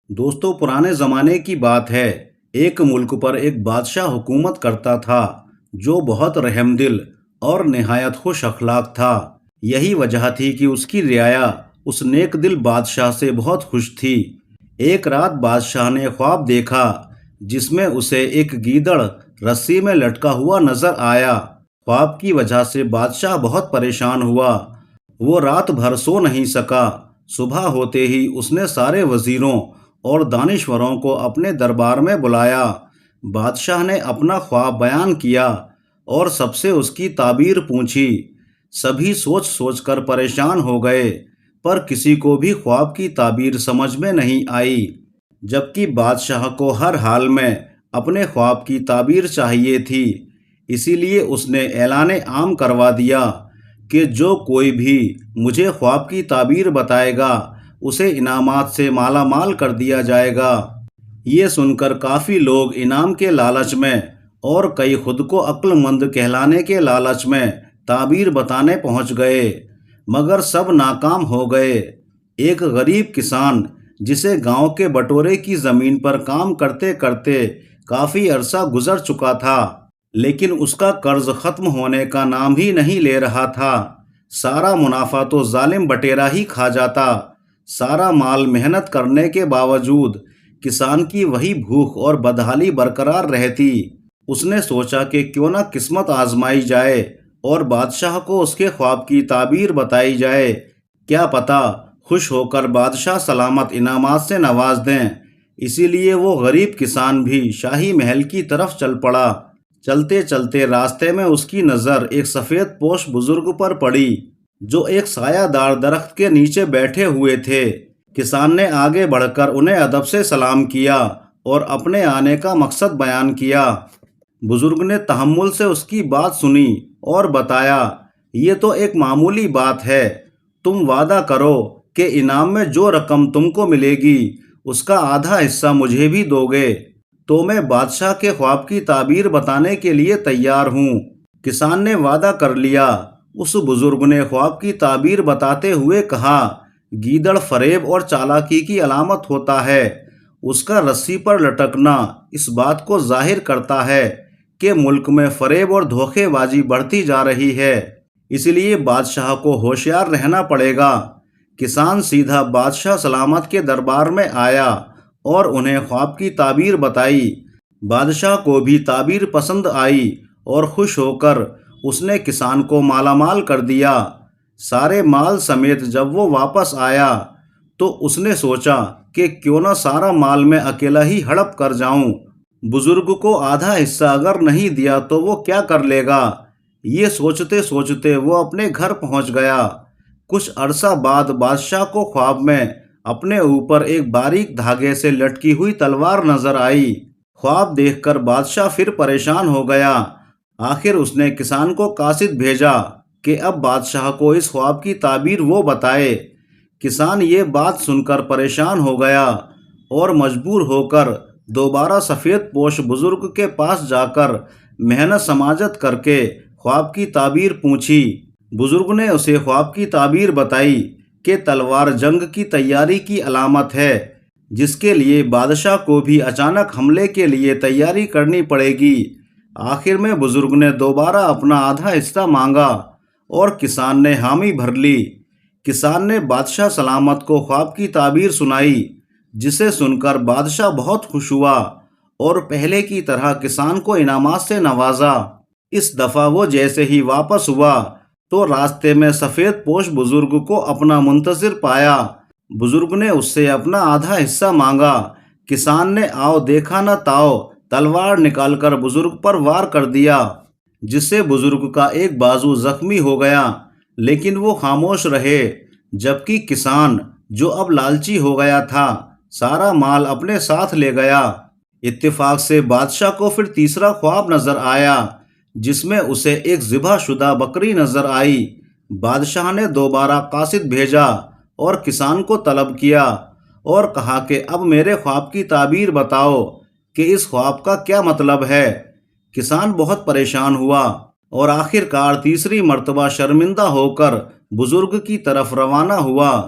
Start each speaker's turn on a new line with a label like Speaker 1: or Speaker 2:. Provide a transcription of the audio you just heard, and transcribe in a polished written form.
Speaker 1: دوستوں پرانے زمانے کی بات ہے۔ ایک ملک پر ایک بادشاہ حکومت کرتا تھا جو بہت رحم دل اور نہایت خوش اخلاق تھا۔ یہی وجہ تھی کہ اس کی رعایا اس نیک دل بادشاہ سے بہت خوش تھی۔ ایک رات بادشاہ نے خواب دیکھا جس میں اسے ایک گیدڑ رسی میں لٹکا ہوا نظر آیا۔ خواب کی وجہ سے بادشاہ بہت پریشان ہوا۔ وہ رات بھر سو نہیں سکا۔ صبح ہوتے ہی اس نے سارے وزیروں اور دانشوروں کو اپنے دربار میں بلایا۔ بادشاہ نے اپنا خواب بیان کیا اور سب سے اس کی تعبیر پوچھی۔ سبھی سوچ سوچ کر پریشان ہو گئے، پر کسی کو بھی خواب کی تعبیر سمجھ میں نہیں آئی، جبکہ بادشاہ کو ہر حال میں اپنے خواب کی تعبیر چاہیے تھی۔ اسی لیے اس نے اعلان عام کروا دیا کہ جو کوئی بھی مجھے خواب کی تعبیر بتائے گا اسے انعامات سے مالا مال کر دیا جائے گا۔ یہ سن کر کافی لوگ انعام کے لالچ میں اور کئی خود کو عقل مند کہلانے کے لالچ میں تعبیر بتانے پہنچ گئے، مگر سب ناکام ہو گئے۔ ایک غریب کسان جسے گاؤں کے بٹورے کی زمین پر کام کرتے کرتے کافی عرصہ گزر چکا تھا، لیکن اس کا قرض ختم ہونے کا نام ہی نہیں لے رہا تھا۔ سارا منافع تو ظالم بٹیرا ہی کھا جاتا۔ سارا مال محنت کرنے کے باوجود کسان کی وہی بھوک اور بدحالی برقرار رہتی۔ اس نے سوچا کہ کیوں نہ قسمت آزمائی جائے اور بادشاہ کو اس کے خواب کی تعبیر بتائی جائے، کیا پتہ خوش ہو کر بادشاہ سلامت انعامات سے نواز دیں۔ اسی لیے وہ غریب کسان بھی شاہی محل کی طرف چل پڑا۔ چلتے چلتے راستے میں اس کی نظر ایک سفید پوش بزرگ پر پڑی جو ایک سایہ دار درخت کے نیچے بیٹھے ہوئے تھے۔ کسان نے آگے بڑھ کر انہیں ادب سے سلام کیا اور اپنے آنے کا مقصد بیان کیا۔ بزرگ نے تحمل سے اس کی بات سنی اور بتایا، یہ تو ایک معمولی بات ہے، تم وعدہ کرو کہ انعام میں جو رقم تم کو ملے گی اس کا آدھا حصہ مجھے بھی دو گے تو میں بادشاہ کے خواب کی تعبیر بتانے کے لیے تیار ہوں۔ کسان نے وعدہ کر لیا۔ اس بزرگ نے خواب کی تعبیر بتاتے ہوئے کہا، گیدڑ فریب اور چالاکی کی علامت ہوتا ہے۔ اس کا رسی پر لٹکنا اس بات کو ظاہر کرتا ہے کہ ملک میں فریب اور دھوکے بازی بڑھتی جا رہی ہے، اس لیے بادشاہ کو ہوشیار رہنا پڑے گا۔ کسان سیدھا بادشاہ سلامت کے دربار میں آیا اور انہیں خواب کی تعبیر بتائی۔ بادشاہ کو بھی تعبیر پسند آئی اور خوش ہو کر اس نے کسان کو مالا مال کر دیا۔ سارے مال سمیت جب وہ واپس آیا تو اس نے سوچا کہ کیوں نہ سارا مال میں اکیلا ہی ہڑپ کر جاؤں۔ بزرگ کو آدھا حصہ اگر نہیں دیا تو وہ کیا کر لے گا؟ یہ سوچتے سوچتے وہ اپنے گھر پہنچ گیا۔ کچھ عرصہ بعد بادشاہ کو خواب میں اپنے اوپر ایک باریک دھاگے سے لٹکی ہوئی تلوار نظر آئی۔ خواب دیکھ کر بادشاہ پھر پریشان ہو گیا۔ آخر اس نے کسان کو قاصد بھیجا کہ اب بادشاہ کو اس خواب کی تعبیر وہ بتائے۔ کسان یہ بات سن کر پریشان ہو گیا اور مجبور ہو کر دوبارہ سفید پوش بزرگ کے پاس جا کر محنت سماجت کر کے خواب کی تعبیر پوچھی۔ بزرگ نے اسے خواب کی تعبیر بتائی کہ تلوار جنگ کی تیاری کی علامت ہے، جس کے لیے بادشاہ کو بھی اچانک حملے کے لیے تیاری کرنی پڑے گی۔ آخر میں بزرگ نے دوبارہ اپنا آدھا حصہ مانگا اور کسان نے حامی بھر لی۔ کسان نے بادشاہ سلامت کو خواب کی تعبیر سنائی، جسے سن کر بادشاہ بہت خوش ہوا اور پہلے کی طرح کسان کو انعامات سے نوازا۔ اس دفعہ وہ جیسے ہی واپس ہوا تو راستے میں سفید پوش بزرگ کو اپنا منتظر پایا۔ بزرگ نے اس سے اپنا آدھا حصہ مانگا۔ کسان نے آؤ دیکھا نہ تاؤ تلوار نکال کر بزرگ پر وار کر دیا، جس سے بزرگ کا ایک بازو زخمی ہو گیا، لیکن وہ خاموش رہے، جبکہ کسان جو اب لالچی ہو گیا تھا سارا مال اپنے ساتھ لے گیا۔ اتفاق سے بادشاہ کو پھر تیسرا خواب نظر آیا جس میں اسے ایک ذبح شدہ بکری نظر آئی۔ بادشاہ نے دوبارہ قاصد بھیجا اور کسان کو طلب کیا اور کہا کہ اب میرے خواب کی تعبیر بتاؤ کہ اس خواب کا کیا مطلب ہے۔ کسان بہت پریشان ہوا اور آخر کار تیسری مرتبہ شرمندہ ہو کر بزرگ کی طرف روانہ ہوا۔